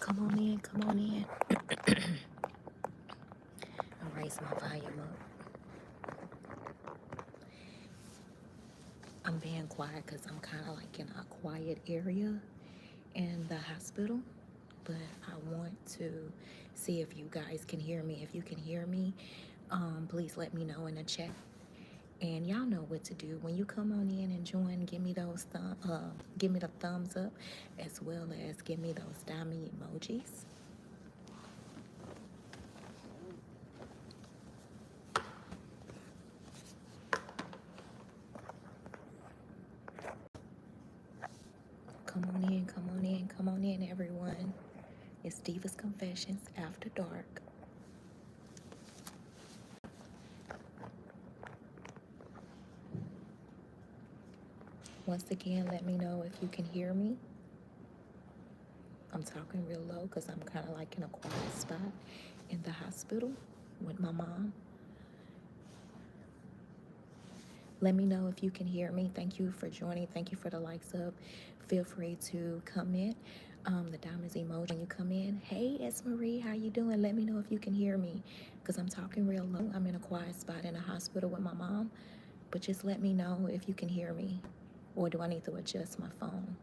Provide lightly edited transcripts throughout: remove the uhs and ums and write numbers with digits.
Come on in, come on in. I'll raise my volume up. I'm being quiet because I'm kind of like in a quiet area in the hospital. But I want to see if you guys can hear me. If you can hear me, please let me know in the chat. And y'all know what to do when you come on in and join. Give me the thumbs up, as well as give me those diamond emojis. Come on in, come on in, come on in, everyone. It's Diva's Confessions After Dark. Once again, let me know if you can hear me. I'm talking real low because I'm kind of like in a quiet spot in the hospital with my mom. Let me know if you can hear me. Thank you for joining. Thank you for the likes up. Feel free to comment the diamonds emoji when you come in. Hey, it's Marie. How you doing? Let me know if you can hear me because I'm talking real low. I'm in a quiet spot in a hospital with my mom. But just let me know if you can hear me. Or do I need to adjust my phone?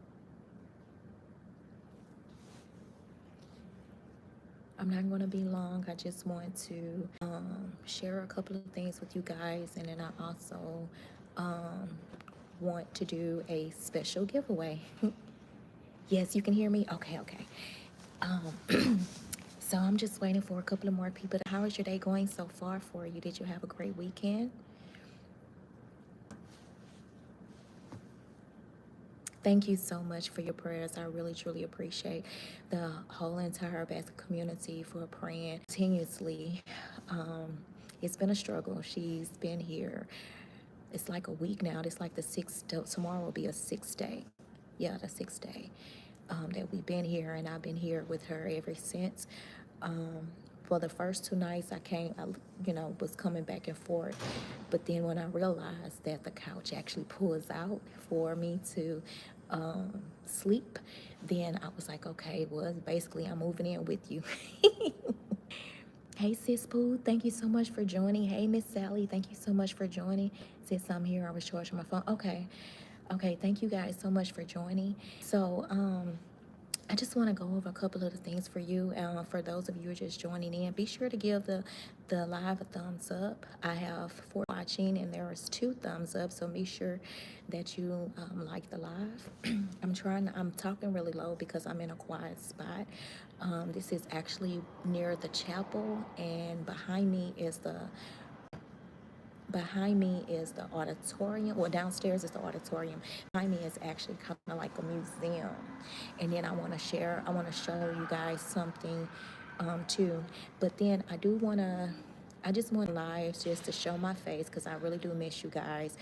I'm not going to be long. I just want to share a couple of things with you guys. And then I also want to do a special giveaway. Yes, you can hear me? Okay, okay. So I'm just waiting for a couple of more people. How is your day going so far for you? Did you have a great weekend? Thank you so much for your prayers. I really, truly appreciate the whole entire basket community for praying continuously. It's been a struggle. She's been here. It's like a week now. It's like the sixth. Tomorrow will be a sixth day. Yeah, the sixth day that we've been here, and I've been here with her ever since. For the first 2 nights, was coming back and forth. But then when I realized that the couch actually pulls out for me to sleep, then I was like, okay, well, basically I'm moving in with you. Hey, Sis Pooh, thank you so much for joining. Hey, Miss Sally, thank you so much for joining. Since I'm here, I was charging my phone. Okay, thank you guys so much for joining. So, I just want to go over a couple of the things for you. For those of you who are just joining in, be sure to give the live a thumbs up. I have 4 watching, and there is 2 thumbs up, so be sure that you like the live. I'm talking really low because I'm in a quiet spot. This is actually near the chapel, and behind me is the auditorium. Well, downstairs is the auditorium. Behind me is actually kind of like a museum. And then I want to show you guys something too. But then I just want live just to show my face because I really do miss you guys.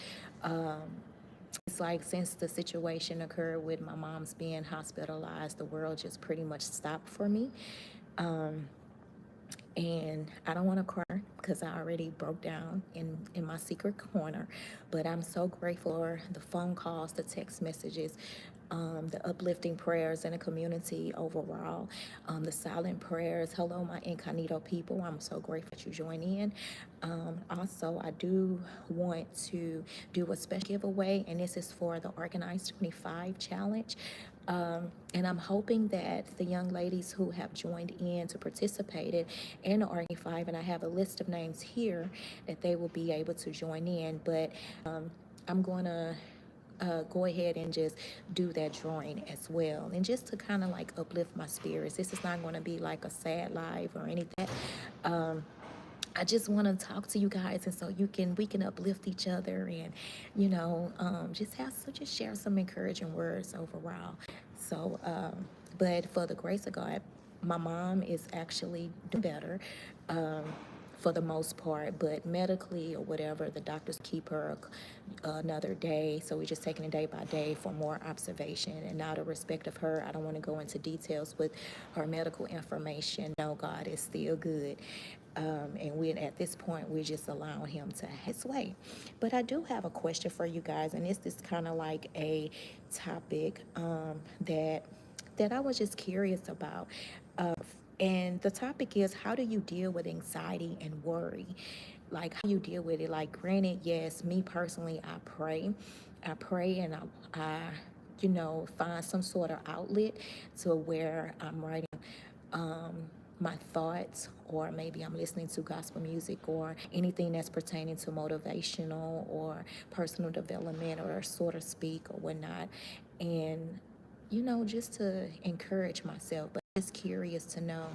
It's like since the situation occurred with my mom's being hospitalized, the world just pretty much stopped for me. And I don't want to cry because I already broke down in my secret corner. But I'm so grateful for the phone calls, the text messages, the uplifting prayers in the community overall, the silent prayers. Hello, my incognito people. I'm so grateful that you join in. Also, I do want to do a special giveaway, and this is for the Organized 25 Challenge. And I'm hoping that the young ladies who have joined in to participate in the RG5, and I have a list of names here, that they will be able to join in. But I'm going to go ahead and just do that drawing as well, and just to kind of like uplift my spirits. This is not going to be like a sad live or anything. I just want to talk to you guys, and so we can uplift each other, and just share some encouraging words overall. So, but for the grace of God, my mom is actually doing better. For the most part, but medically or whatever, the doctors keep her another day. So we're just taking it day by day for more observation. And out of respect of her, I don't want to go into details with her medical information. No, God is still good. And at this point, we're just allowing him to have his way. But I do have a question for you guys, and this is kind of like a topic that I was just curious about. And the topic is, how do you deal with anxiety and worry? Like, how do you deal with it? Like, granted, yes, me personally, I pray, and I find some sort of outlet to where I'm writing um, my thoughts, or maybe I'm listening to gospel music or anything that's pertaining to motivational or personal development, or sort of speak or whatnot. And, just to encourage myself. But I'm just curious to know.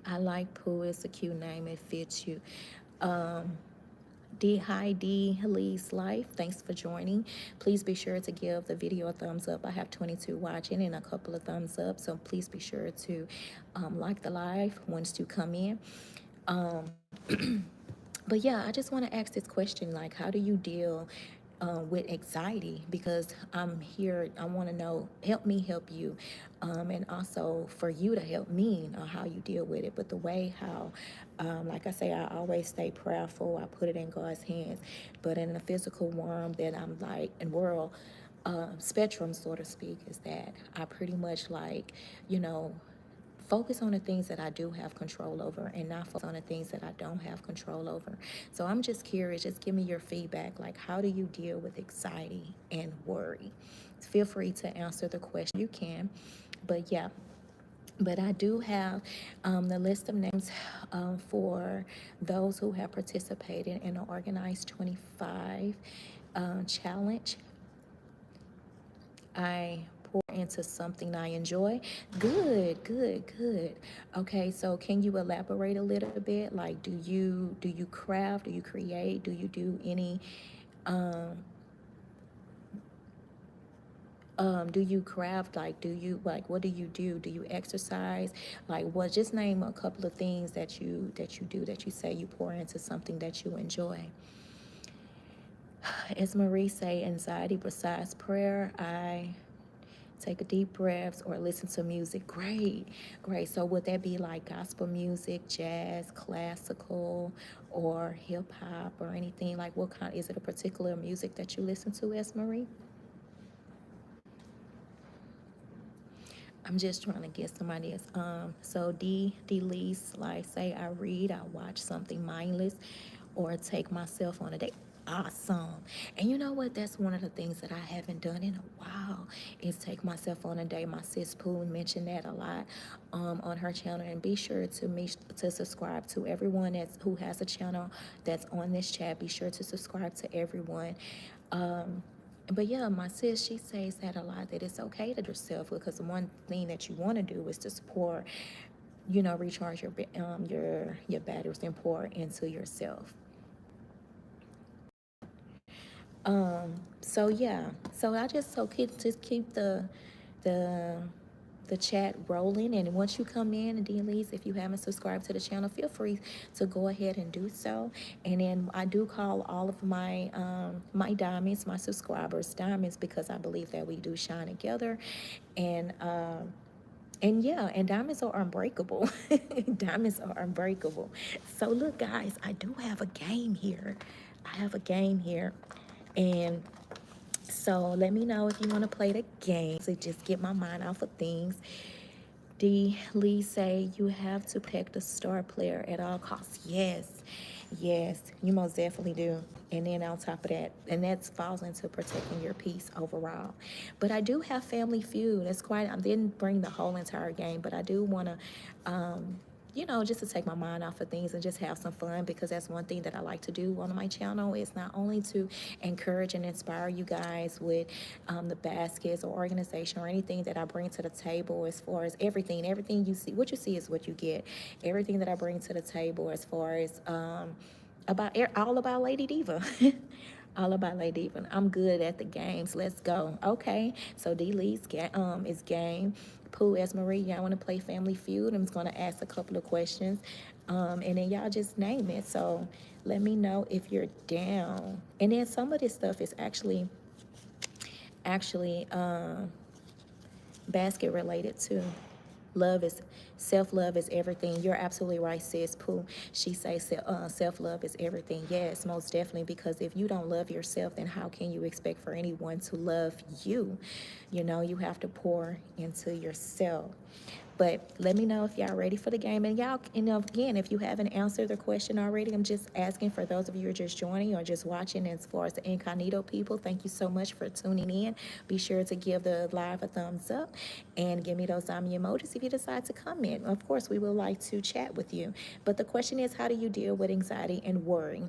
I like Pooh. It's a cute name. It fits you. Um, D Lee's Life. Thanks for joining. Please be sure to give the video a thumbs up. I have 22 watching and a couple of thumbs up. So please be sure to like the live once you come in. Um, but yeah, I just want to ask this question, like, how do you deal with anxiety? Because I'm here, I want to know, help me help you. And also for you to help me on how you deal with it. But the way how, like I say, I always stay prayerful. I put it in God's hands. But in the physical realm that I'm like, in world spectrum, so to speak, is that I pretty much like, you know, focus on the things that I do have control over and not focus on the things that I don't have control over. So I'm just curious, just give me your feedback. Like, how do you deal with anxiety and worry? Feel free to answer the question. You can. But yeah, but I do have the list of names for those who have participated in the Organized 25 challenge. I pour into something I enjoy. Good, good, good. Okay, so can you elaborate a little bit? Like, do you craft? Do you create? Do you do any? Um, do you craft? Like, do you like? What do you do? Do you exercise? Like, what? Just name a couple of things that you do, that you say you pour into something that you enjoy. As Marie say, anxiety besides prayer, I take a deep breaths or listen to music. Great, great. So would that be like gospel music, jazz, classical, or hip hop, or anything? Like, what kind? Is it a particular music that you listen to, S. Marie? I'm just trying to get some ideas. So D Lee's like, say I read, I watch something mindless, or take myself on a date. Awesome. And you know what? That's one of the things that I haven't done in a while, is take myself on a date. My sis Pooh mentioned that a lot on her channel. And be sure to subscribe to everyone who has a channel that's on this chat. Be sure to subscribe to everyone. But yeah, my sis, she says that a lot, that it's okay to yourself, because the one thing that you want to do is to support, recharge your batteries and pour into yourself. So yeah, so I just keep the the chat rolling. And once you come in, and Denise, if you haven't subscribed to the channel, feel free to go ahead and do so. And then I do call all of my diamonds, my subscribers, diamonds, because I believe that we do shine together. And yeah, and diamonds are unbreakable. Diamonds are unbreakable. So look, guys, I do have a game here. I have a game here. And so let me know if you want to play the game, to just get my mind off of things. D. Lee say you have to protect the star player at all costs. Yes, yes, you most definitely do. And then on top of that, and that falls into protecting your peace overall. But I do have Family Feud. I didn't bring the whole entire game, but I do want to just to take my mind off of things and just have some fun, because that's one thing that I like to do on my channel, is not only to encourage and inspire you guys with the baskets or organization or anything that I bring to the table, as far as everything you see, what you see is what you get. Everything that I bring to the table, as far as all about Lady Diva. All about Lady Diva. I'm good at the games. Let's go. Okay. So D Lee's is game. Pooh, as Marie, y'all want to play Family Feud? I'm just going to ask a couple of questions, and then y'all just name it. So let me know if you're down. And then some of this stuff is actually basket related too. Love is self-love is everything. You're absolutely right, sis. Pooh. She says self-love is everything. Yes, most definitely. Because if you don't love yourself, then how can you expect for anyone to love you? You know, you have to pour into yourself. But let me know if y'all ready for the game. And y'all, you know, again, if you haven't answered the question already, I'm just asking for those of you who are just joining or just watching. As far as the incognito people, thank you so much for tuning in. Be sure to give the live a thumbs up and give me those zombie emojis if you decide to comment. Of course, we would like to chat with you. But the question is, how do you deal with anxiety and worry?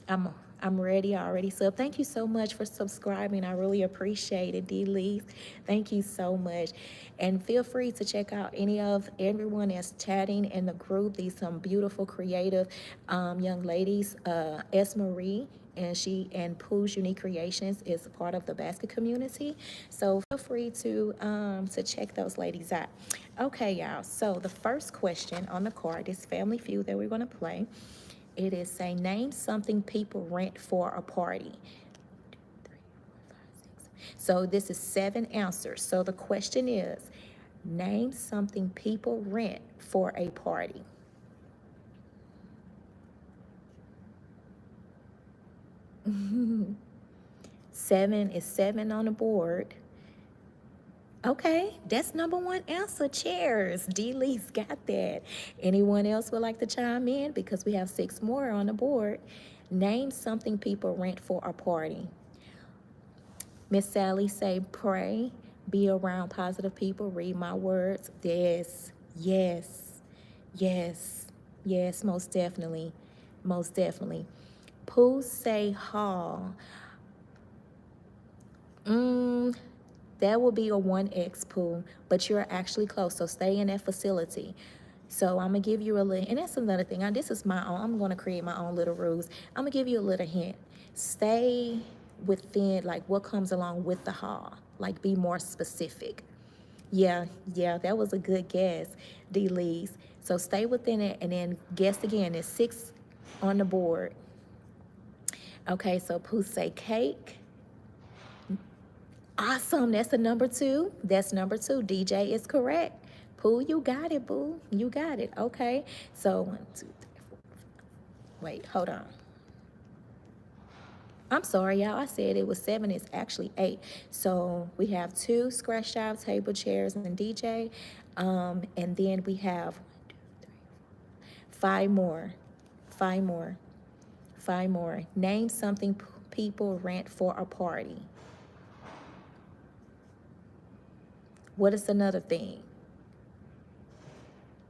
I'm I'm ready already. So thank you so much for subscribing. I really appreciate it, D. Lee. Thank you so much. And feel free to check out any of everyone that's chatting in the group. These some beautiful, creative young ladies. S. Marie and she and Pooh's Unique Creations is a part of the basket community. So feel free to check those ladies out. Okay, y'all. So the first question on the card is Family Feud that we're gonna play. It is saying, name something people rent for a party. So this is 7 answers. So the question is, name something people rent for a party. Seven is 7 on the board. Okay, that's number 1 answer. Chairs. D. Lee's got that. Anyone else would like to chime in? Because we have 6 more on the board. Name something people rent for a party. Miss Sally say, pray, be around positive people, read my words. Yes, yes, yes, yes, most definitely. Most definitely. Pooh say hall. That will be a 1X, Pooh, but you're actually close, so stay in that facility. So I'm gonna give you a little, and that's another thing. This is my own. I'm gonna create my own little rules. I'm gonna give you a little hint. Stay within like what comes along with the hall. Like be more specific. Yeah, yeah, that was a good guess, D. Lee's. So stay within it, and then guess again. There's 6 on the board. Okay, so Pooh say cake. Awesome. That's a number 2. That's number 2. DJ is correct. Pooh, you got it, boo. You got it. Okay. So 1, 2, 3, 4. Wait, hold on. I'm sorry, y'all. I said it was 7. It's actually 8. So we have 2 scratch jobs, table, chairs, and DJ. And then we have 5 more. 5 more. 5 more. Name something people rent for a party. What is another thing?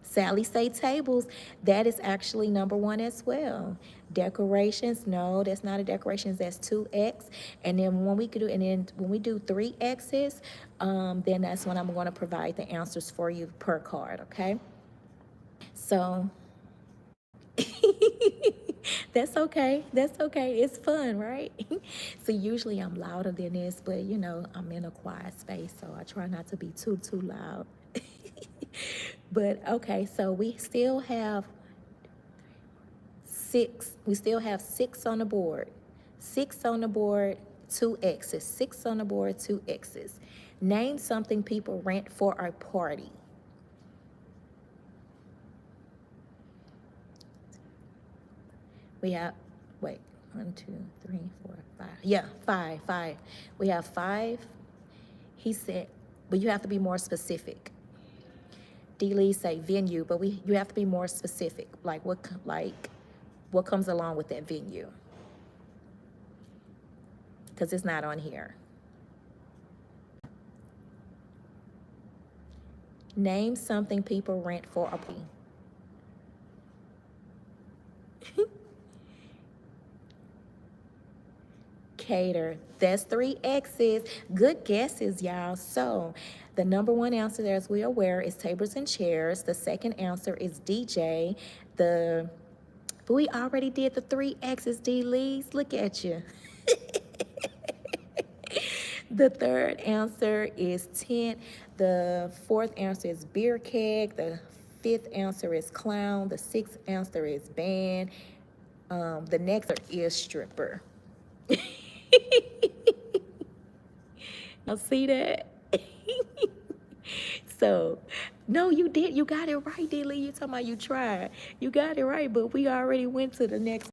Sally say tables. That is actually number 1 as well. Decorations, no, that's not a decorations. That's 2X. And then when we could do, and then when we do 3X's, then that's when I'm going to provide the answers for you per card. Okay. So that's okay. That's okay. It's fun, right? So usually I'm louder than this, but you know, I'm in a quiet space, so I try not to be too loud. But okay, so we still have 6. We still have 6 on the board. 6 on the board, 2 X's. 6 on the board, 2 X's. Name something people rent for a party. We have, wait, 1, 2, 3, 4, 5. Yeah, 5, 5. We have 5. He said, but you have to be more specific. D. Lee say venue, but you have to be more specific. Like what comes along with that venue? Because it's not on here. Name something people rent for a party. Cater. That's 3 X's. Good guesses, y'all. So the number 1 answer, as we are aware, is tables and chairs. The second answer is DJ. But we already did the 3 X's, D. Lee's. Look at you. The third answer is tent. The 4th answer is beer keg. The 5th answer is clown. The 6th answer is band. The next is stripper. Y'all see that? So No, you did. You got it right, Dilly. You talking about you tried. You got it right, but we already went to the next.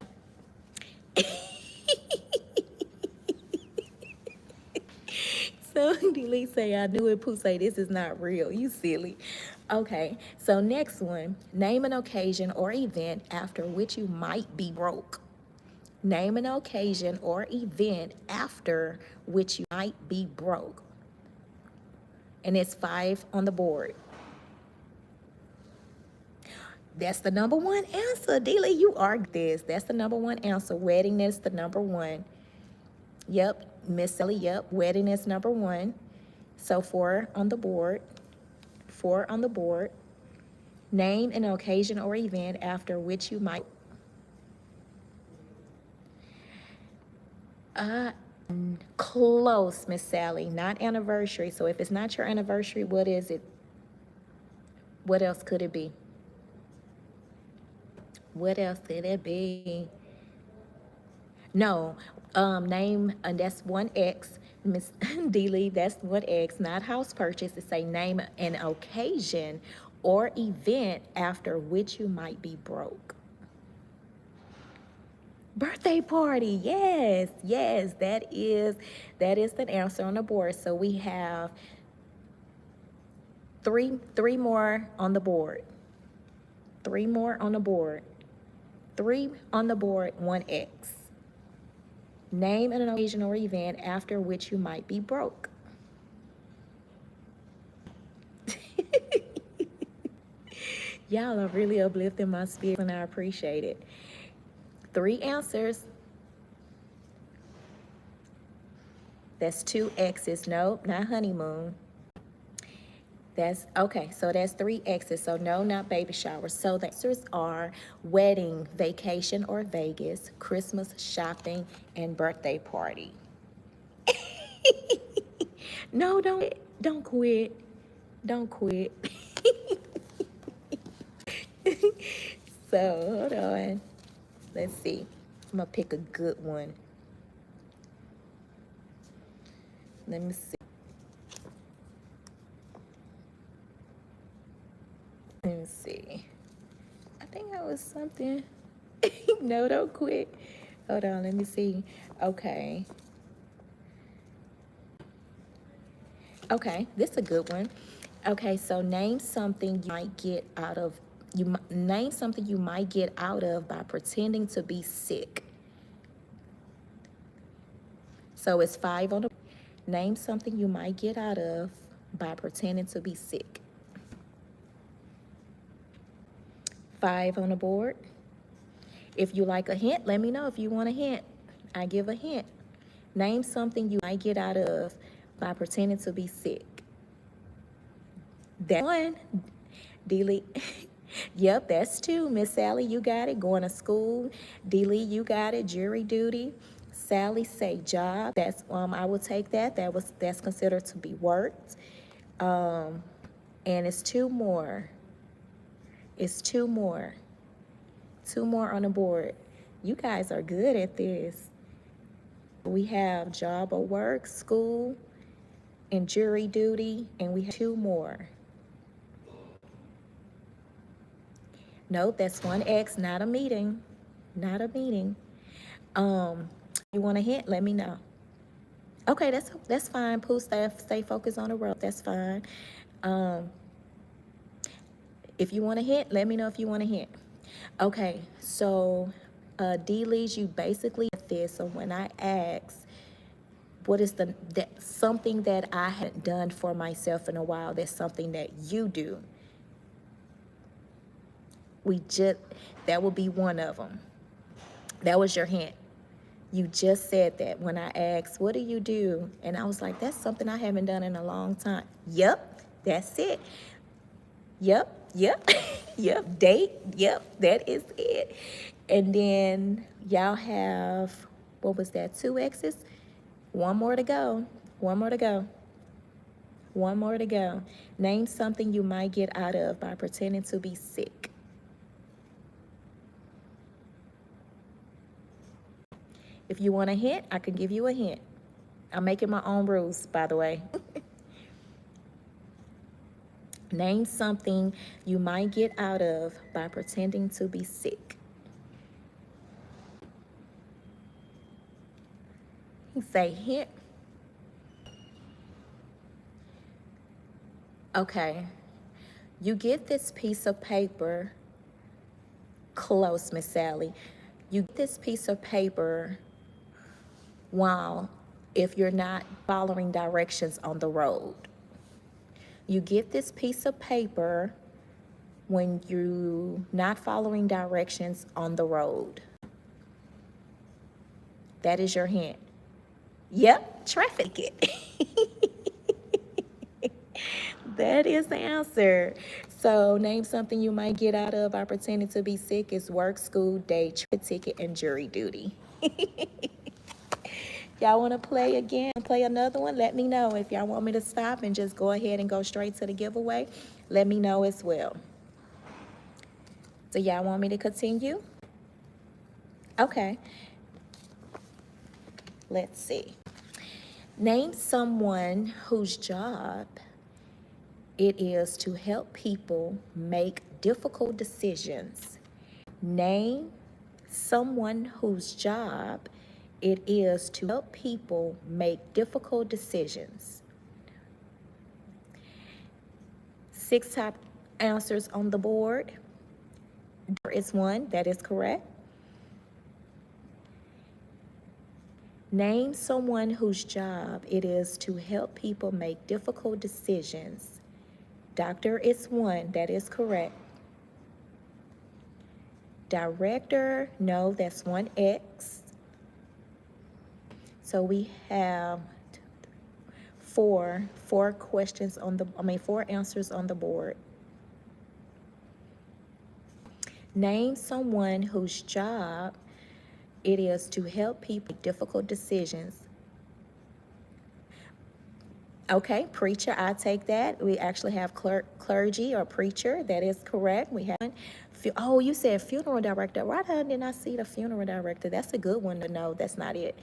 So Dilly say, I knew it. Pooh say, this is not real. You silly. Okay, so next one. Name an occasion or event after which you might be broke. Name an occasion or event after which you might be broke. And it's 5 on the board. That's the number one answer, Dealy. You are this. That's the number one answer. Wedding is the number one. Yep, Miss Sally, yep. Wedding is number one. So 4 on the board. 4 on the board. Name an occasion or event after which you might. Close, Miss Sally. Not anniversary. So if it's not your anniversary, what is it? What else could it be? What else could it be? No, name, and that's 1X, Miss Dealey, that's 1X, not house purchase. It's a name an occasion or event after which you might be broke. Birthday party, yes, yes, that is the answer on the board. So we have three more on the board. 3 more on the board. 3 on the board, 1X. Name an occasion or event after which you might be broke. Y'all are really uplifting my spirit, and I appreciate it. 3 answers. That's 2 X's. Nope, not honeymoon. That's okay, so that's 3 X's. So no, not baby shower. So the answers are wedding, vacation or Vegas, Christmas shopping, and birthday party. No, don't quit. Don't quit. So hold on. Let's see. I'm gonna pick a good one. Let me see. Let me see. I think that was something. No, don't quit. Hold on, let me see. Okay. Okay, this is a good one. Okay, so name something you might get out of. Name something you might get out of by pretending to be sick. So it's 5 on the. Name something you might get out of by pretending to be sick. 5 on the board. If you like a hint, let me know if you want a hint. I give a hint. Name something you might get out of by pretending to be sick. That's 1. Dealy. Yep, that's 2. Miss Sally, you got it. Going to school. Dealy, you got it. Jury duty. Sally say job. That's I will take that. That's considered to be worked. And it's 2 more. It's 2 more. 2 more on the board. You guys are good at this. We have job or work, school, and jury duty, and we have 2 more. Nope, that's 1X, not a meeting. Not a meeting. You want a hint? Let me know. Okay, that's fine. Pooh, stay focused on the road. That's fine. If you want a hint, let me know if you want a hint. Okay, so D-Lees, you basically get this. So when I ask, what is something that I haven't done for myself in a while, that's something that you do. That would be one of them. That was your hint. You just said that when I asked, what do you do? And I was like, that's something I haven't done in a long time. Yep, that's it. Yep. Yep, date. Yep, that is it. And then y'all have, what was that, 2 X's? 1 more to go. 1 more to go. 1 more to go. Name something you might get out of by pretending to be sick. If you want a hint, I can give you a hint. I'm making my own rules, by the way. Name something you might get out of by pretending to be sick. He say hint. Okay. You get this piece of paper. Close, Miss Sally. You get this piece of paper while if you're not following directions on the road. You get this piece of paper when you're not following directions on the road. That is your hint. Yep, traffic it. That is the answer. So name something you might get out of by pretending to be sick is work, school, day, traffic ticket, and jury duty. Y'all want to play again? Play another one? Let me know. If y'all want me to stop and just go ahead and go straight to the giveaway, let me know as well. So y'all want me to continue? Okay. Let's see. Name someone whose job it is to help people make difficult decisions. Name someone whose job it is to help people make difficult decisions. 6 top answers on the board. There is one that is correct. Name someone whose job it is to help people make difficult decisions. Doctor is one that is correct. Director, no, that's 1X. So we have four questions on the, 4 answers on the board. Name someone whose job it is to help people make difficult decisions. Okay, preacher, I take that. We actually have clergy or preacher. That is correct. We have, oh, you said funeral director. Why didn't I see the funeral director? That's a good one to know. That's not it.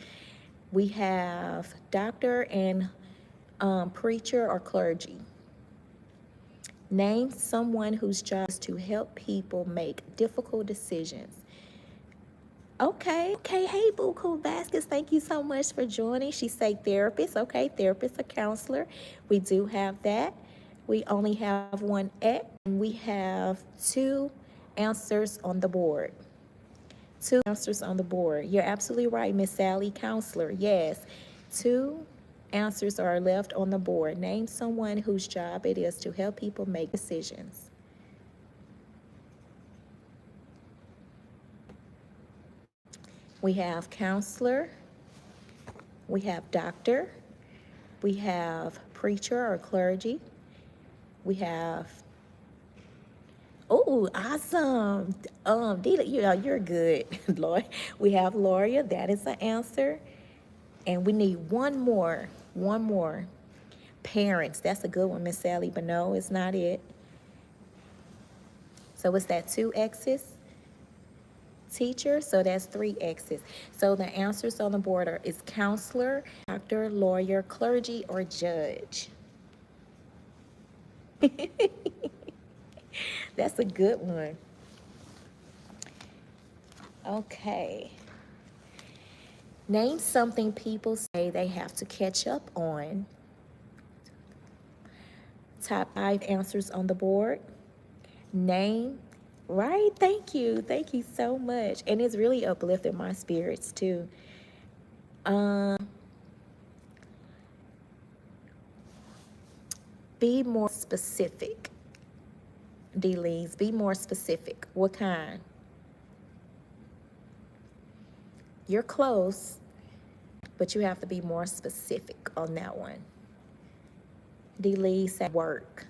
We have doctor and preacher or clergy. Name someone whose job is to help people make difficult decisions. Okay, hey, Boo Cool Baskets, thank you so much for joining. She say therapist, okay, therapist or counselor. We do have that. We only have 1X, and we have 2 answers on the board. 2 answers on the board. You're absolutely right, Miss Sally, counselor, yes. 2 answers are left on the board. Name someone whose job it is to help people make decisions. We have counselor, we have doctor, we have preacher or clergy, we have, oh, awesome, Diva, you're good, Lord. We have lawyer, that is the answer, and we need one more, parents, that's a good one, Miss Sally, but no, it's not it. So it's that 2 X's. Teacher, so that's 3 X's. So the answers on the board is counselor, doctor, lawyer, clergy, or judge. That's a good one. Okay. Name something people say they have to catch up on. Top 5 answers on the board. Name. Right, thank you so much, and it's really uplifted my spirits too. Be more specific, D-Lees, be more specific. What kind? You're close, but you have to be more specific on that one. D-Lees said work.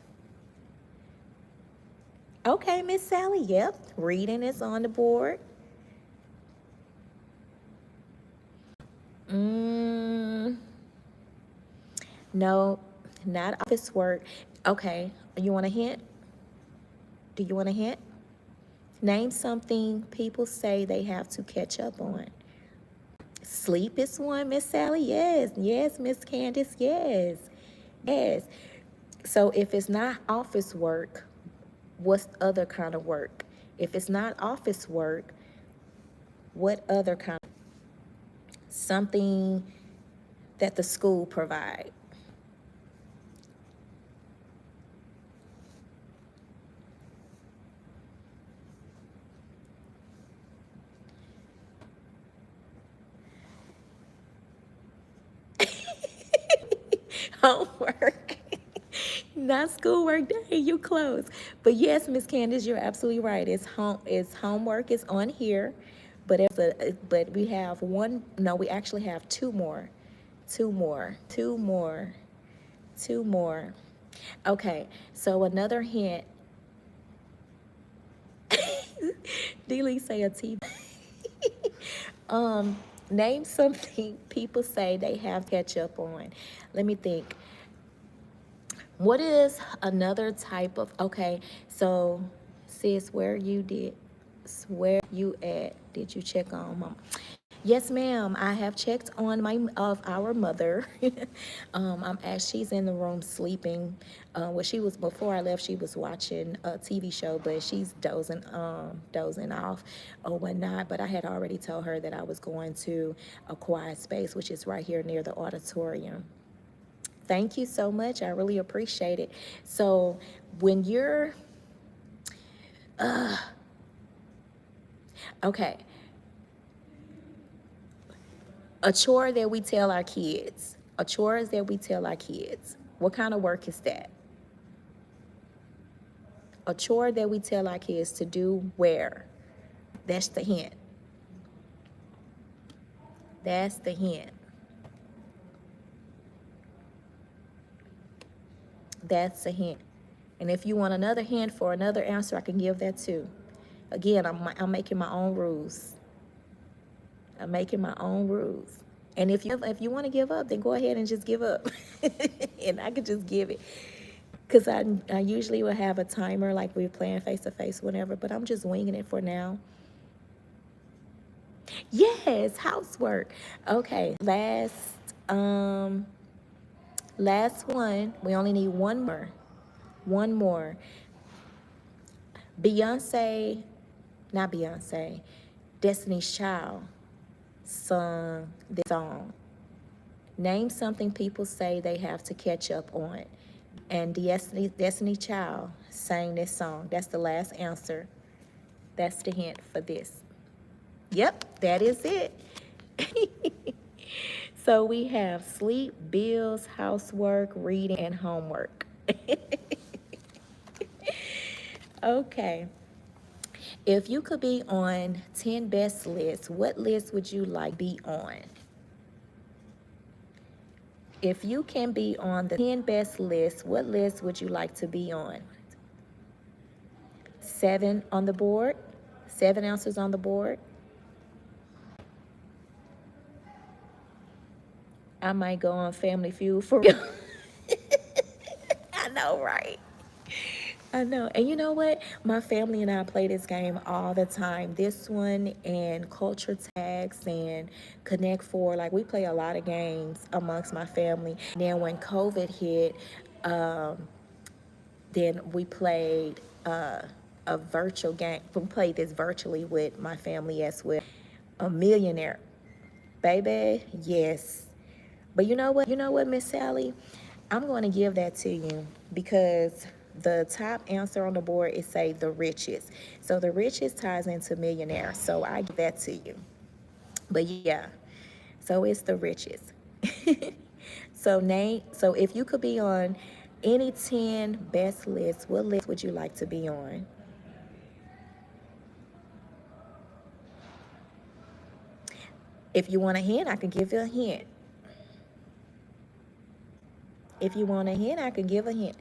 Okay, Miss Sally, yep. Reading is on the board. No, not office work. Okay, you want a hint? Do you want a hint? Name something people say they have to catch up on. Sleep is one, Miss Sally, yes. Yes, Miss Candace, yes. So if it's not office work, what's other kind of work? If it's not office work, what other kind of something that the school provide? Homework. Not schoolwork day, you close. But yes, Miss Candace, you're absolutely right. It's homework is on here, but we have one, no, we actually have two more. Two more. Two more. Two more. Okay, so another hint. Dealy say a TV. Um, Name something people say they have to catch up on. Let me think. What is another type of, okay, so sis, where you at? Did you check on mom? Yes, ma'am. I have checked on our mother. She's in the room sleeping. Well, she was before I left. She was watching a TV show, but she's dozing off or whatnot. But I had already told her that I was going to a quiet space, which is right here near the auditorium. Thank you so much. I really appreciate it. So when you're, okay, a chore that we tell our kids, a chores that we tell our kids, what kind of work is that? A chore that we tell our kids to do where? That's the hint. That's the hint. That's a hint. And if you want another hint for another answer, I can give that too. Again, I'm making my own rules. I'm making my own rules. And if you want to give up, then go ahead and just give up. And I could just give it. Because I usually will have a timer like we're playing face-to-face, whatever, but I'm just winging it for now. Yes, housework. Okay, last one. We only need one more. One more. Beyonce, not Beyonce, Destiny's Child sung this song. Name something people say they have to catch up on. And Destiny Child sang this song. That's the last answer. That's the hint for this. Yep, that is it. So we have sleep, bills, housework, reading, and homework. Okay. If you could be on 10 best lists, what list would you like to be on? If you can be on the 10 best list, what list would you like to be on? 7 on the board? 7 answers on the board? I might go on Family Feud for real. I know, right? I know. And you know what? My family and I play this game all the time. This one and Culture Tags and Connect Four. Like, we play a lot of games amongst my family. Then when COVID hit, then we played a virtual game. We played this virtually with my family as well. A millionaire. Baby, yes. But you know what? You know what, Miss Sally? I'm going to give that to you because the top answer on the board is say the richest. So the richest ties into millionaire. So I give that to you. But yeah, so it's the richest. So if you could be on any 10 best lists, what list would you like to be on? If you want a hint, I can give you a hint. If you want a hint, I can give a hint.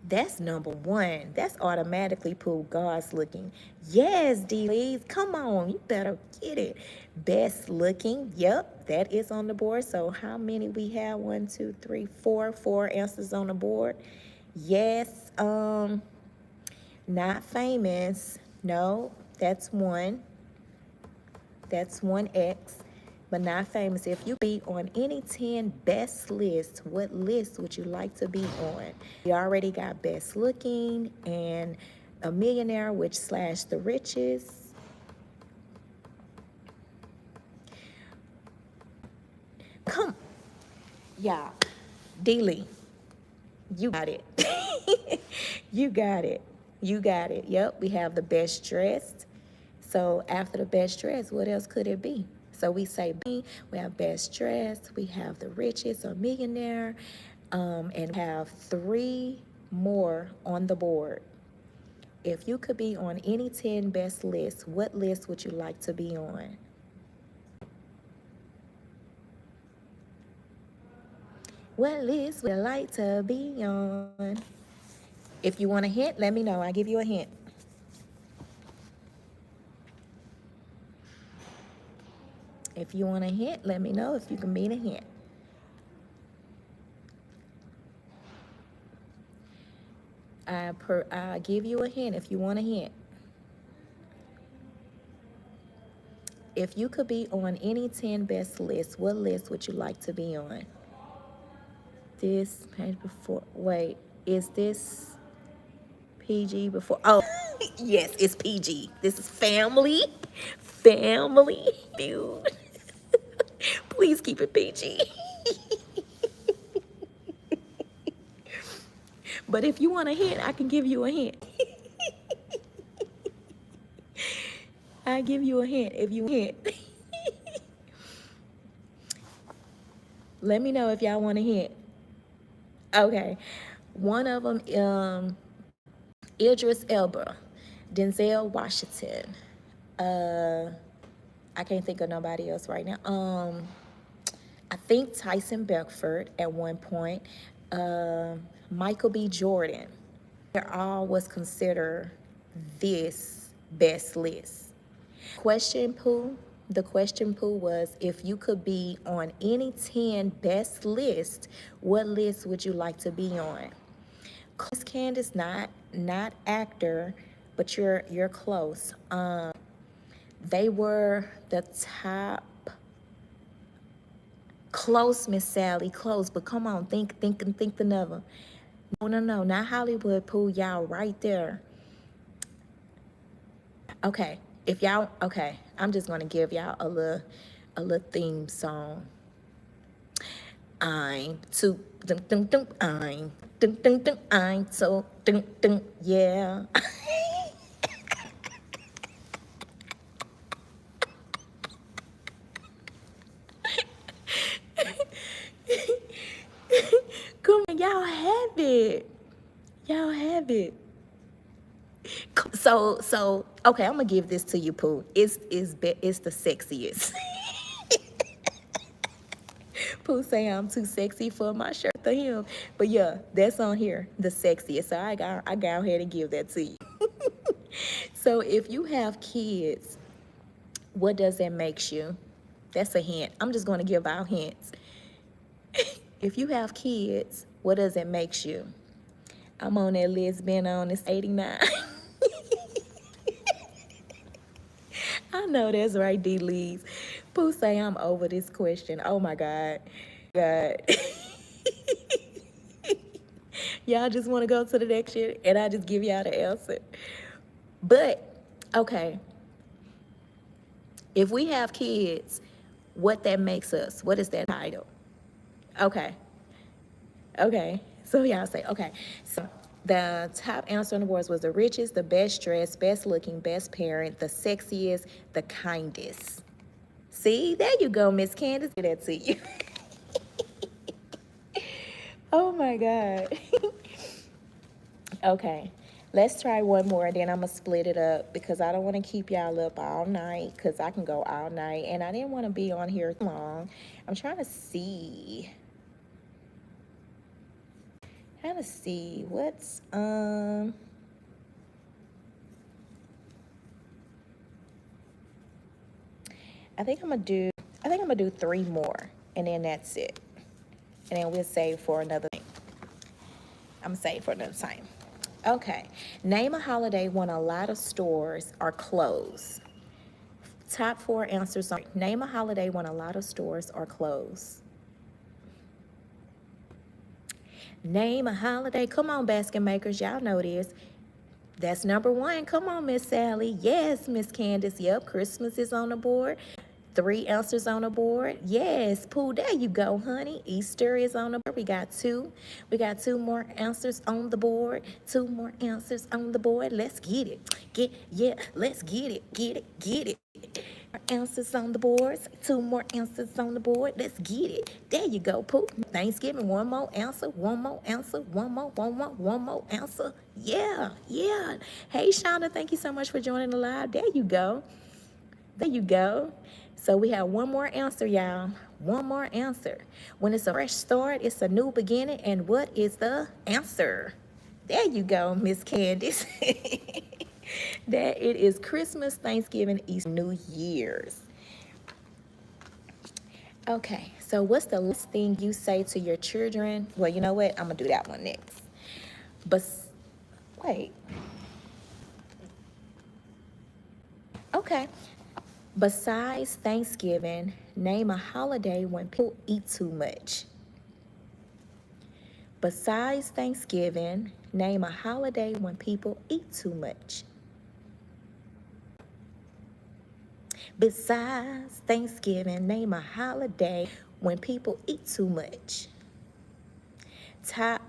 That's number one. That's automatically Pooh God's looking. Yes, D-Lees, come on, you better get it. Best looking, yep, that is on the board. So how many we have? 1, 2, 3, 4. 4 answers on the board. Yes, not famous. No, that's one. That's one X. but not famous. If you be on any 10 best lists, what list would you like to be on? We already got best looking and a millionaire, which slash the richest. Come, y'all. D-Lee, you got it. You got it. You got it. Yep, we have the best dressed. So after the best dressed, what else could it be? So we say we have best dressed, we have the richest or millionaire, and have 3 more on the board. If you could be on any 10 best lists, what list would you like to be on? What list would I like to be on? If you want a hint, let me know. I'll give you a hint. If you want a hint, let me know if you can mean a hint. I'll give you a hint if you want a hint. If you could be on any 10 best lists, what list would you like to be on? This page before, wait, is this PG before? Oh, yes, it's PG. This is family, dude. Please keep it PG. But if you want a hint, I can give you a hint. I'll give you a hint if you hint. Let me know if y'all want a hint. Okay. One of them, Idris Elba, Denzel Washington. I can't think of nobody else right now. I think Tyson Beckford at one point. Michael B. Jordan. They all was considered this best list. The question pool was, if you could be on any 10 best list, what list would you like to be on? Miss Candace, not actor, but you're close. They were the top. Close, Miss Sally, close. But come on, think another. No, not Hollywood Pooh. Y'all right there. Okay, okay, I'm just gonna give y'all a little theme song. I'm too I'm I'm so yeah. Come on, y'all have it. Y'all have it. So okay, I'm gonna give this to you, Pooh. It's the sexiest. Pooh say I'm too sexy for my shirt to him, but yeah, that's on here, the sexiest. So I got ahead and give that to you. So if you have kids, what does that make you? That's a hint. I'm just gonna give out hints. If you have kids, what does it make you? I'm on that list, been on this 89. I know that's right, D-Lees. Pooh say I'm over this question. Oh my God. Y'all just want to go to the next year and I just give y'all the answer. But, okay. If we have kids, what that makes us? What is that title? Okay. So y'all say, okay. So the top answer on the boards was the richest, the best dressed, best looking, best parent, the sexiest, the kindest. See, there you go, Miss Candace. Do that to you. Oh my God. Okay. Let's try one more, then I'm going to split it up because I don't want to keep y'all up all night because I can go all night. And I didn't want to be on here long. I'm trying to see. What's, I think I'm going to do 3 more and then that's it. And then we'll save for another thing. I'm going to save for another time. Okay, name a holiday when a lot of stores are closed. Top 4 answers are: name a holiday when a lot of stores are closed. Name a holiday. Come on, basket makers. Y'all know this. That's number 1. Come on, Miss Sally. Yes, Miss Candace. Yep, Christmas is on the board. 3 answers on the board. Yes, Pooh, there you go, honey. Easter is on the board. We got 2. We got 2 more answers on the board. 2 more answers on the board. Let's get it. Let's get it. Get it. Answers on the boards. 2 more answers on the board. Let's get it. There you go, Pooh. Thanksgiving. 1 more answer. 1 more answer. One more answer. Yeah. Hey, Shauna, thank you so much for joining the live. There you go. So we have 1 more answer, y'all. 1 more answer. When it's a fresh start, it's a new beginning. And what is the answer? There you go, Miss Candace. That it is Christmas, Thanksgiving, Easter, New Year's. Okay, so what's the last thing you say to your children? Well, you know what? I'm going to do that one next. But wait. Okay. Besides Thanksgiving, name a holiday when people eat too much. Besides Thanksgiving, name a holiday when people eat too much. Besides Thanksgiving, name a holiday when people eat too much. Top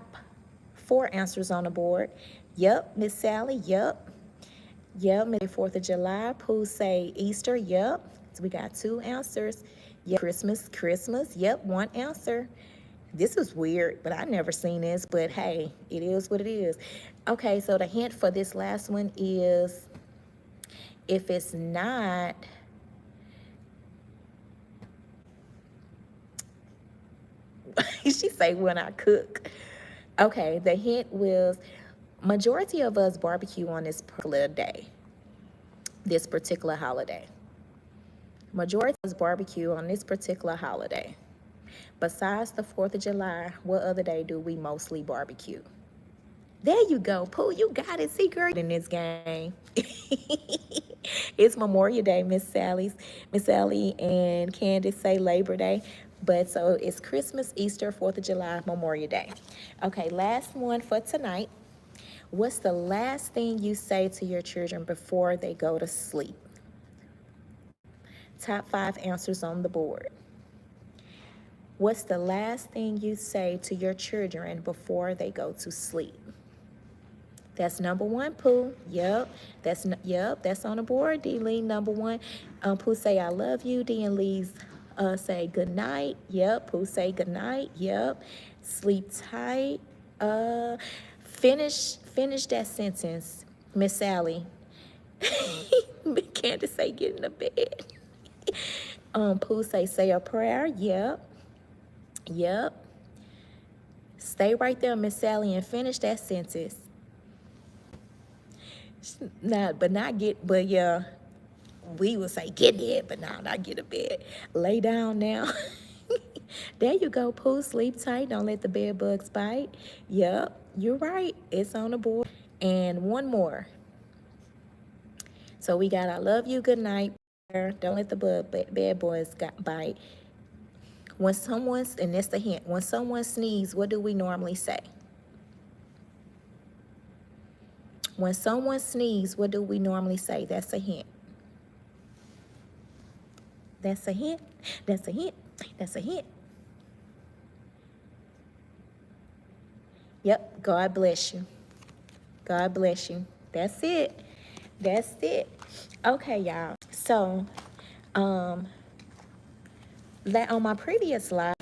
4 answers on the board. Yep, Miss Sally, yep. Yep, 4th of July. Pooh say Easter, yep. So we got 2 answers. Yep, Christmas, yep, 1 answer. This is weird, but I never seen this, but hey, it is what it is. Okay, so the hint for this last one is, if it's not, she say when I cook. Okay, the hint was, majority of us barbecue on this particular day, this particular holiday. Majority of us barbecue on this particular holiday. Besides the 4th of July, what other day do we mostly barbecue? There you go, Pooh, you got it. See, girl, in this game. It's Memorial Day, Miss Sally and Candace say Labor Day. But so it's Christmas, Easter, 4th of July, Memorial Day. Okay, last one for tonight. What's the last thing you say to your children before they go to sleep? Top 5 answers on the board. What's the last thing you say to your children before they go to sleep? That's number 1, Pooh. Yep, that's on the board. D. Lee, number 1. Pooh say I love you. D and Lee's say good night. Yep, Pooh say good night. Yep, sleep tight. Finish that sentence, Miss Sally. Candace say get in the bed. Pooh say a prayer. Yep. Stay right there, Miss Sally, and finish that sentence. But yeah, we will say get in bed, but not get a bed. Lay down now. There you go, Pooh. Sleep tight. Don't let the bed bugs bite. Yep, you're right. It's on the board. And 1 more. So we got I love you, good night. Don't let the bed bugs bite. When someone's, and that's the hint, when someone sneezes, what do we normally say? When someone sneezes, what do we normally say? That's a hint. That's a hint. That's a hint. That's a hint. Yep, God bless you. God bless you. That's it. That's it. Okay, y'all. So, on my previous live,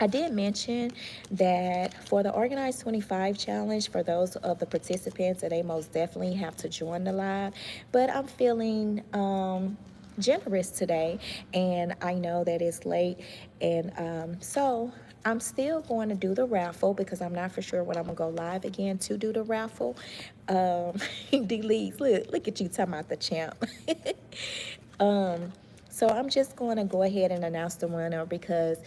I did mention that for the Organized 25 Challenge, for those of the participants, that they most definitely have to join the live. But I'm feeling generous today, and I know that it's late, and so I'm still going to do the raffle because I'm not for sure when I'm going to go live again to do the raffle. Delete, look at you talking about the champ. So I'm just going to go ahead and announce the winner because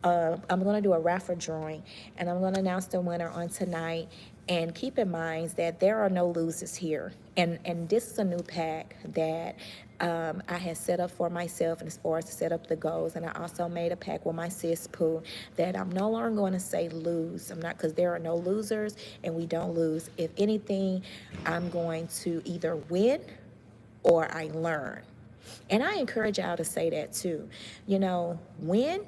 I'm going to do a raffle drawing, and I'm going to announce the winner on tonight. And keep in mind that there are no losers here. And this is a new pack that I had set up for myself, and as far as to set up the goals. And I also made a pact with my sis Pooh that I'm no longer going to say lose. I'm not, because there are no losers and we don't lose. If anything, I'm going to either win or I learn. And I encourage y'all to say that too. You know, win,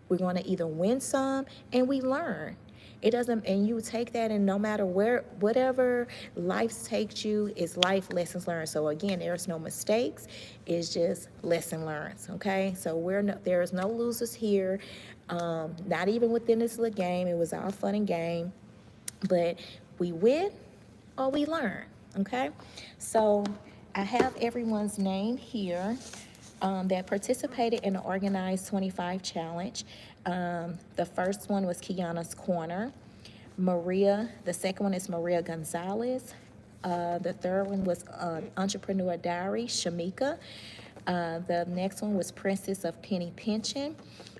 we're going to either win some and we learn. It doesn't, and you take that, and no matter where, whatever life takes you, is life lessons learned. So again, there's no mistakes. It's just lesson learned. Okay, so there is no losers here. Not even within this little game. It was all fun and game, but we win or we learn. Okay, so I have everyone's name here that participated in the Organized 25 Challenge. The first one was Kiana's Corner. Maria, the second one is Maria Gonzalez. The third one was Entrepreneur Diary, Shamika. The next one was Princess of Penny Pension.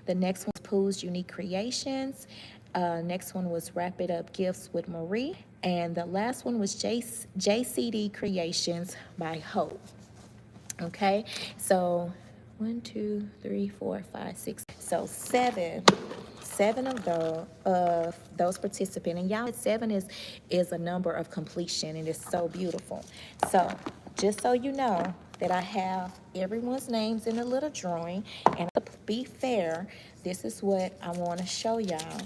The next one was Pooh's Unique Creations. Next one was Wrap It Up Gifts with Marie. And the last one was JCD Creations by Hope. Okay, so 1, 2, 3, 4, 5, 6. So seven of those participants, and y'all, 7 is a number of completion, and it's so beautiful. So just so you know that I have everyone's names in a little drawing, and to be fair, this is what I want to show y'all.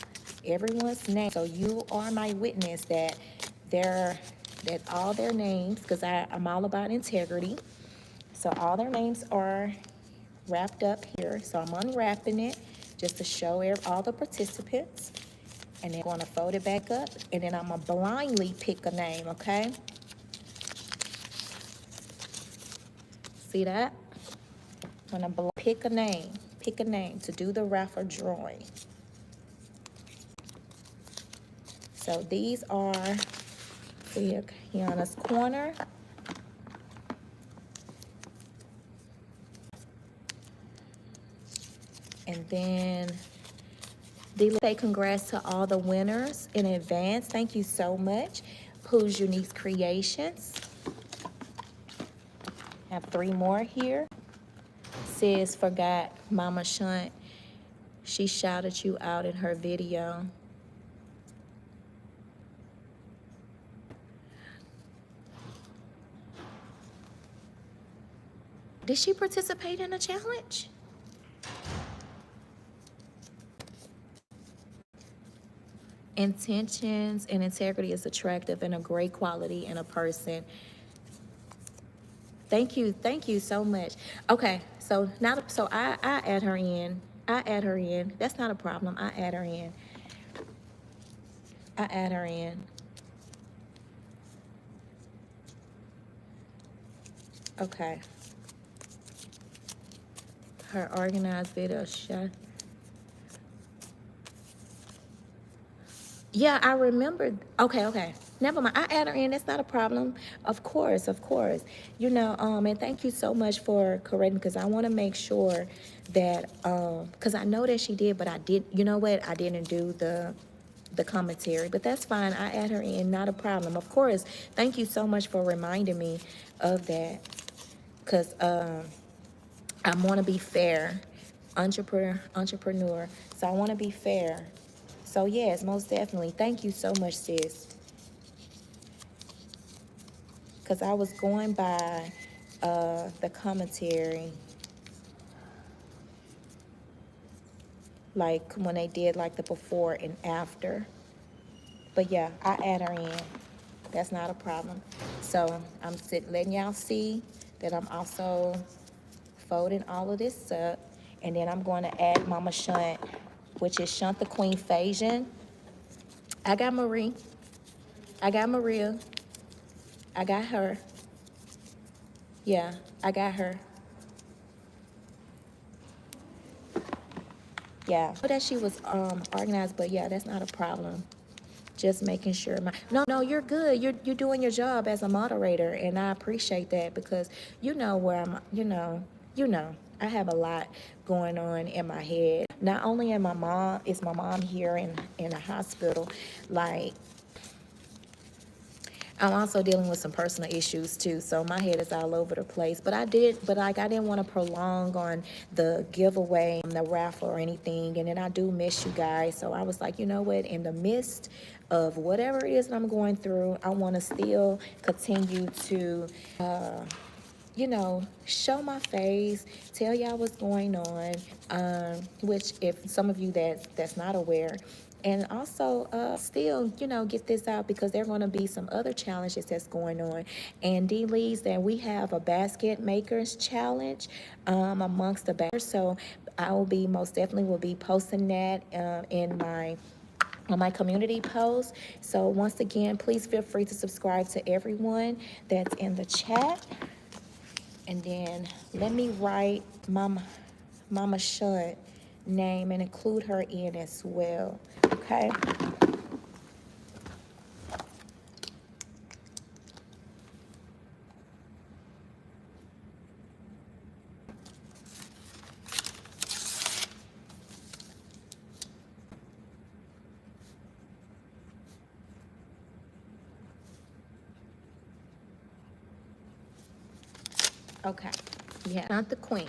Everyone's name, so you are my witness that all their names, because I'm all about integrity. So all their names are wrapped up here. So I'm unwrapping it just to show all the participants. And then I'm going to fold it back up. And then I'm going to blindly pick a name, okay? See that? I'm going to pick a name to do the raffle drawing. So these are Kiana's Corner. And then say congrats to all the winners in advance. Thank you so much. Pooh's Unique Creations. I have 3 more here. Sis forgot Mama Shunt. She shouted you out in her video. Did she participate in a challenge? Intentions and integrity is attractive and a great quality in a person. Thank you so much. Okay, so I add her in. That's not a problem. I add her in. Okay. Her organized video shot. Yeah, I remembered. Okay. Never mind. I add her in. That's not a problem. Of course. You know, and thank you so much for correcting, because I want to make sure that, because I know that she did, but I didn't do the commentary, but that's fine. I add her in, not a problem. Of course. Thank you so much for reminding me of that, because I want to be fair. Entrepreneur. So I want to be fair. So yes, most definitely. Thank you so much, sis. Because I was going by the commentary, like when they did like the before and after. But yeah, I add her in. That's not a problem. So I'm letting y'all see that I'm also folding all of this up. And then I'm going to add Mama Shunt, which is Shunt the Queen Phasian. I got Marie. I got Maria. I got her. Yeah, I got her. Yeah, I know that she was organized, but yeah, that's not a problem. Just making sure no, you're good. You're doing your job as a moderator, and I appreciate that, because you know where I'm. I have a lot going on in my head. Not only is my mom here in the hospital, like I'm also dealing with some personal issues too, so my head is all over the place. But like I didn't want to prolong on the giveaway, the raffle or anything. And then I do miss you guys, so I was like, you know what? In the midst of whatever it is that I'm going through, I want to still continue to show my face, tell y'all what's going on, which if some of you that's not aware, and also still, get this out because there are going to be some other challenges that's going on. And D Lee's that we have a basket makers challenge amongst the backers. So I will be most definitely will be posting that in my on my community post. So once again, please feel free to subscribe to everyone that's in the chat. And then let me write Mama Shunt name and include her in as well. Okay. Okay. Yeah. Shunt the Queen.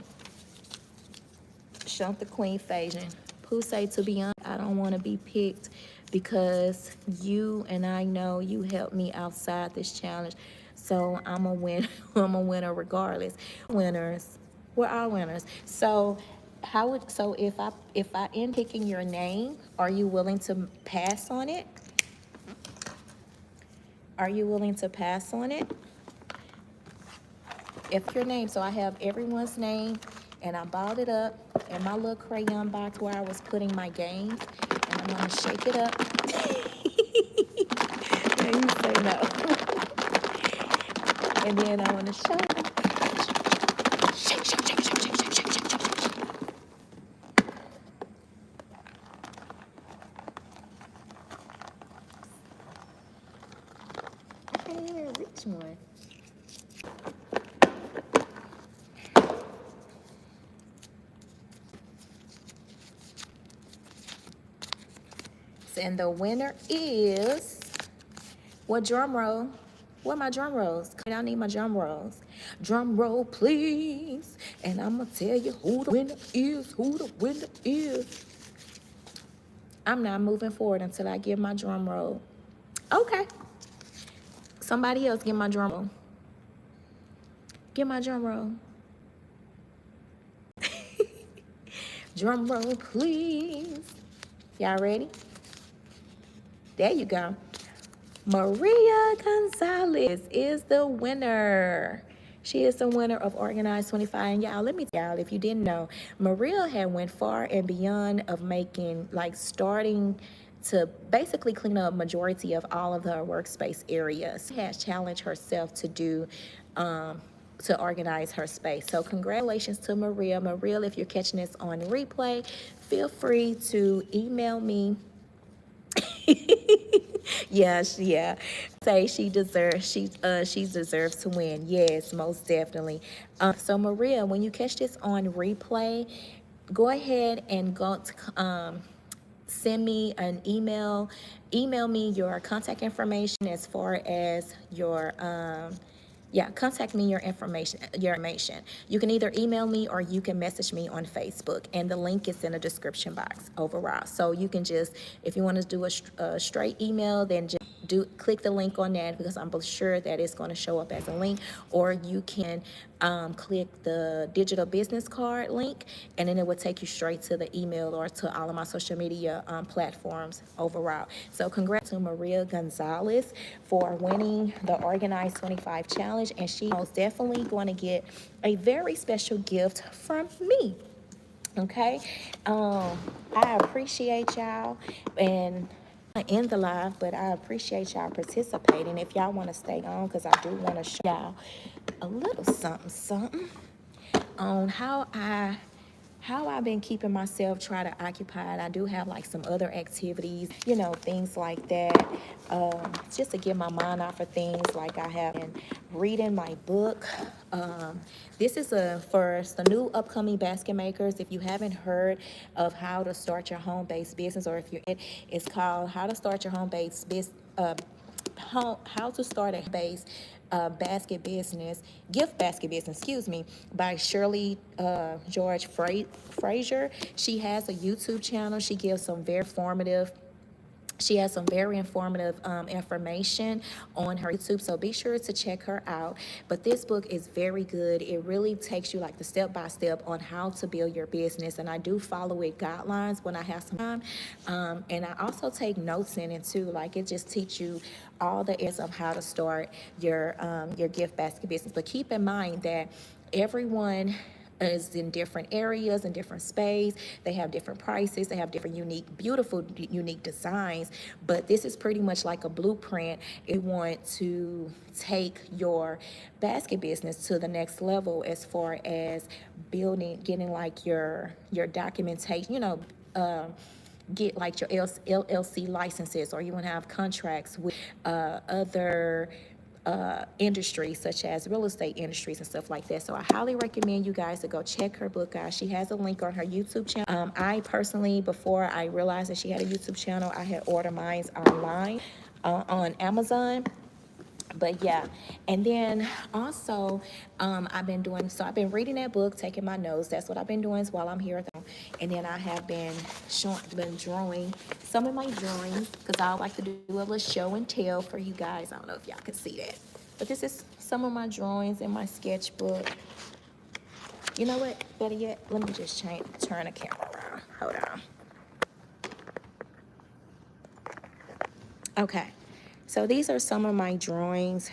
Shunt the Queen Phasian. Pooh say, to be honest, I don't want to be picked because you and I know you helped me outside this challenge. So I'm a win. I'm a winner regardless. Winners. We're all winners. So if I end picking your name, are you willing to pass on it? Are you willing to pass on it? If your name, so I have everyone's name, and I balled it up in my little crayon box where I was putting my games, and I'm gonna shake it up. And you say no. And then I wanna shake. Shake, shake, shake, shake, shake, shake, shake, shake, shake, shake. I can't even reach one. And the winner is, what drum roll? Where my drum rolls? I need my drum rolls. Drum roll, please. And I'm gonna tell you who the winner is, who the winner is. I'm not moving forward until I get my drum roll. Okay. Somebody else get my drum roll. Get my drum roll. Drum roll, please. Y'all ready? There you go. Maria Gonzalez is the winner. She is the winner of Organized 25. And y'all, let me tell y'all, if you didn't know, Maria had went far and beyond of making, like, starting to basically clean up majority of all of her workspace areas. She has challenged herself to do to organize her space. So congratulations to Maria. Maria, if you're catching this on replay, feel free to email me. Yeah. Say she deserves she deserves to win. Yes, most definitely. So Maria, when you catch this on replay, go ahead and send me an email. Email me your contact information as far as your contact me your information. You can either email me or you can message me on Facebook, and the link is in the description box overall. So you can just, if you want to do a straight email, then just click the link on that, because I'm sure that it's going to show up as a link. Or you can click the digital business card link, and then it will take you straight to the email or to all of my social media platforms overall. So congrats to Maria Gonzalez for winning the Organized 25 challenge, and she most definitely going to get a very special gift from me. Okay, I appreciate y'all, and end the live, but I appreciate y'all participating. If y'all want to stay on, because I do want to show y'all a little something on how I've been keeping myself occupied. I do have like some other activities, things like that, just to get my mind off of things. Like I have been reading my book. This is for the new upcoming basket makers. If you haven't heard of how to start your home-based business, or if it's called How to Start Your Home-Based Business. how to start a base basket business, gift basket business, excuse me, by Shirley Frazier. She has a YouTube channel. She has some very informative information on her YouTube, so be sure to check her out. But this book is very good. It really takes you like the step by step on how to build your business, and I do follow it guidelines when I have some time. And I also take notes in it too. Like, it just teach you all the areas of how to start your gift basket business. But keep in mind that everyone is in different areas and different space. They have different prices. They have different unique, beautiful, unique designs. But this is pretty much like a blueprint if you want to take your basket business to the next level as far as getting like your documentation, get like your LLC licenses, or you want to have contracts with other industries such as real estate industries and stuff like that. So I highly recommend you guys to go check her book out. She has a link on her YouTube channel. I personally, before I realized that she had a YouTube channel, I had ordered mine online on Amazon. But yeah, and then also I've been reading that book, taking my notes. That's what I've been doing while I'm here at home. And then I have been drawing some of my drawings, because I like to do a little show and tell for you guys. I don't know if y'all can see that, but this is some of my drawings in my sketchbook. You know what, better yet, let me just turn the camera around. Hold on. Okay, so these are some of my drawings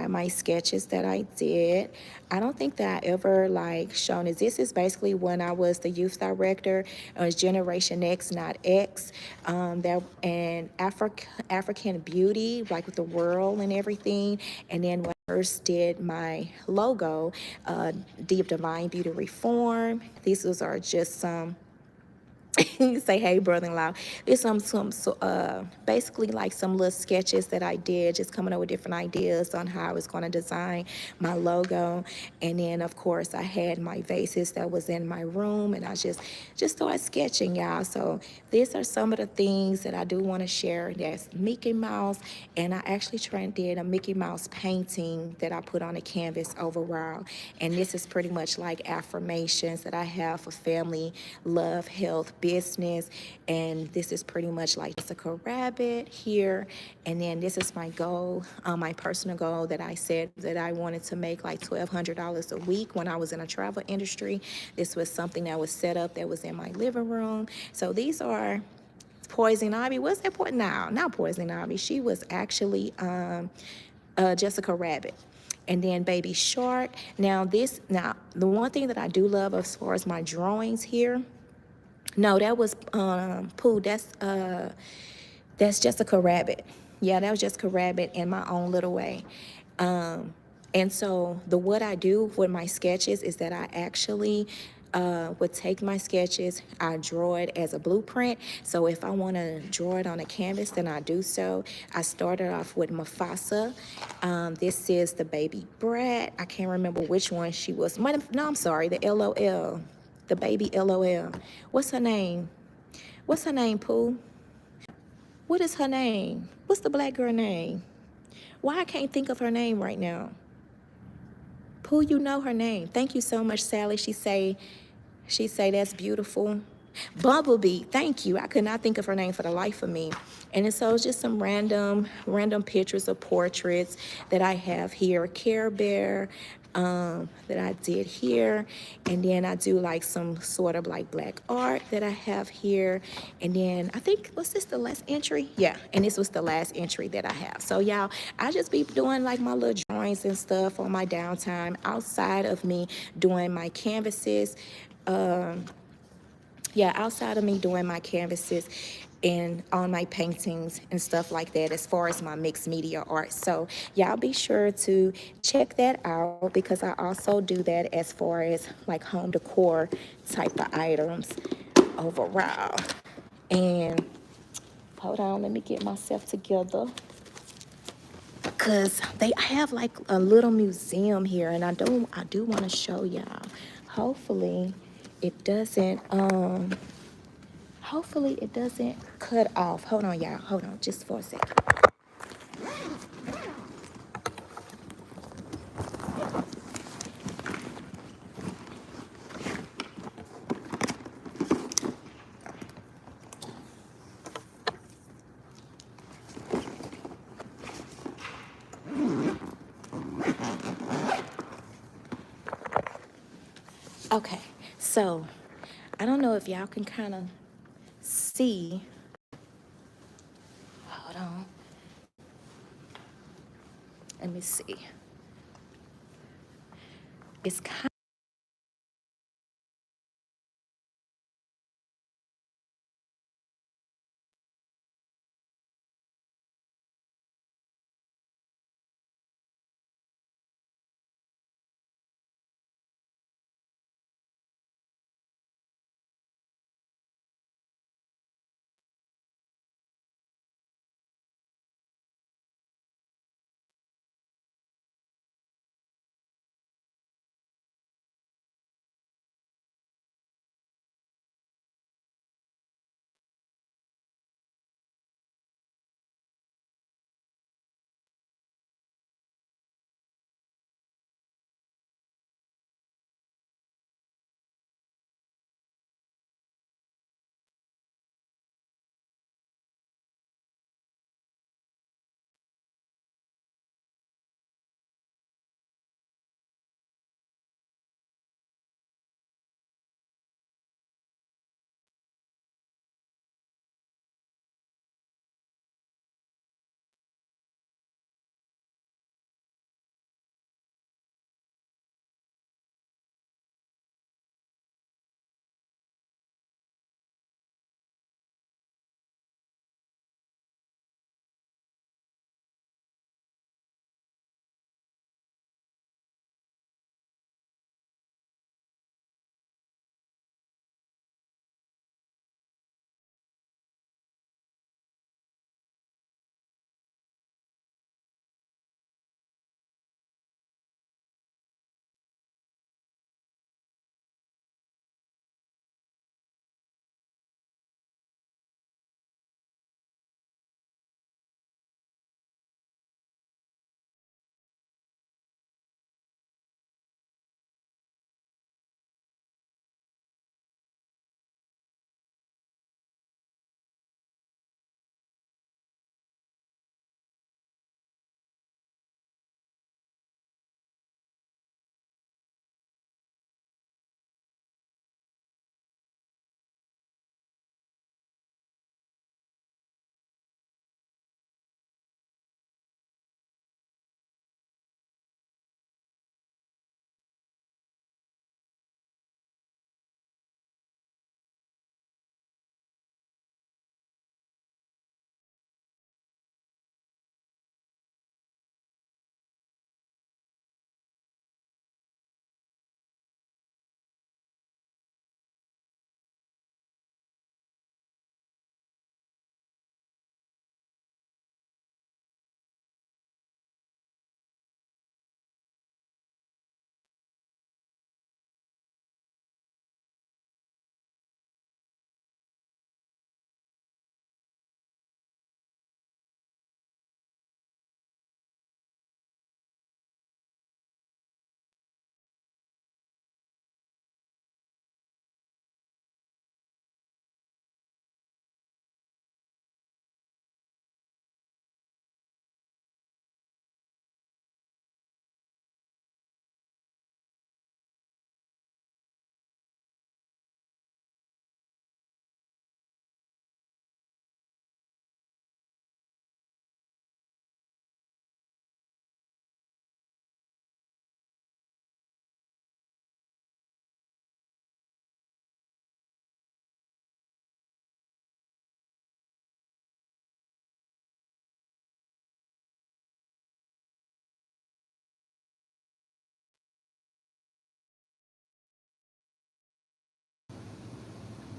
my sketches that I did. I don't think that I ever like shown it. This is basically when I was the youth director. It was Generation X, not X. And African Beauty, like with the world and everything. And then when I first did my logo, Divine Beauty Reform. These are just some. Say hey, brother-in-law. There's basically like some little sketches that I did, just coming up with different ideas on how I was going to design my logo. And then of course I had my vases that was in my room, and I just started sketching, y'all. So these are some of the things that I do want to share. That's Mickey Mouse, and I actually did a Mickey Mouse painting that I put on a canvas overall. And this is pretty much like affirmations that I have for family, love, health, business. And this is pretty much like Jessica Rabbit here. And then this is my goal, my personal goal, that I said that I wanted to make like $1,200 a week when I was in a travel industry. This was something that was set up that was in my living room. So these are Poison Ivy. What's that? No, not Poison Ivy. She was actually Jessica Rabbit. And then Baby Shark. Now the one thing that I do love as far as my drawings here. No, that was Pooh. That's Jessica Rabbit. Yeah, that was Jessica Rabbit in my own little way. And so what I do with my sketches is that I actually would take my sketches, I draw it as a blueprint. So if I want to draw it on a canvas, then I do so. I started off with Mufasa. This is the baby brat. I can't remember which one she was. No, I'm sorry, the LOL. The baby LOL. What's her name? What's her name, Pooh? What is her name? What's the black girl name? Why I can't think of her name right now? Pooh, you know her name. Thank you so much, Sally. She say that's beautiful. Bumblebee, thank you. I could not think of her name for the life of me. And so it's just some random pictures of portraits that I have here. Care Bear, that I did here. And then I do like some sort of like black art that I have here. And then I think, was this the last entry? Yeah, and this was the last entry that I have. So y'all, I just be doing like my little drawings and stuff on my downtime outside of me doing my canvases. Outside of me doing my canvases and on my paintings and stuff like that, as far as my mixed media art. So y'all be sure to check that out, because I also do that as far as like home decor type of items overall. And hold on, let me get myself together, because I have like a little museum here, and I do want to show y'all. Hopefully it doesn't cut off. Hold on, y'all. Hold on just for a second. Okay, so I don't know if y'all can kind of see. Hold on. Let me see. It's kind.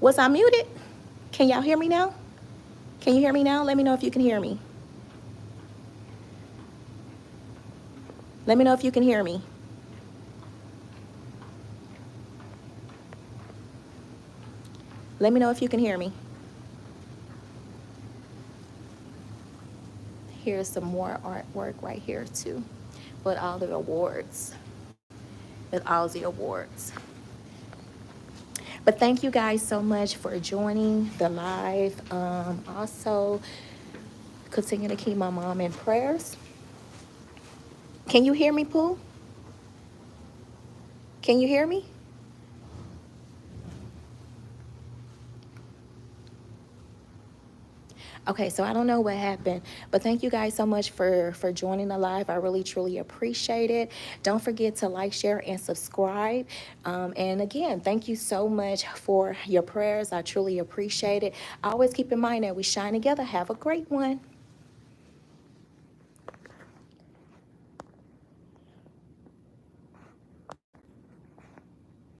Was I muted? Can y'all hear me now? Can you hear me now? Let me know if you can hear me. Let me know if you can hear me. Let me know if you can hear me. Here's some more artwork right here too, with all the awards, with all the awards. But thank you guys so much for joining the live. Also, continue to keep my mom in prayers. Can you hear me, Pooh? Can you hear me? Okay, so I don't know what happened, but thank you guys so much for joining the live. I really truly appreciate it. Don't forget to like, share, and subscribe. And again, thank you so much for your prayers. I truly appreciate it. Always keep in mind that we shine together. Have a great one.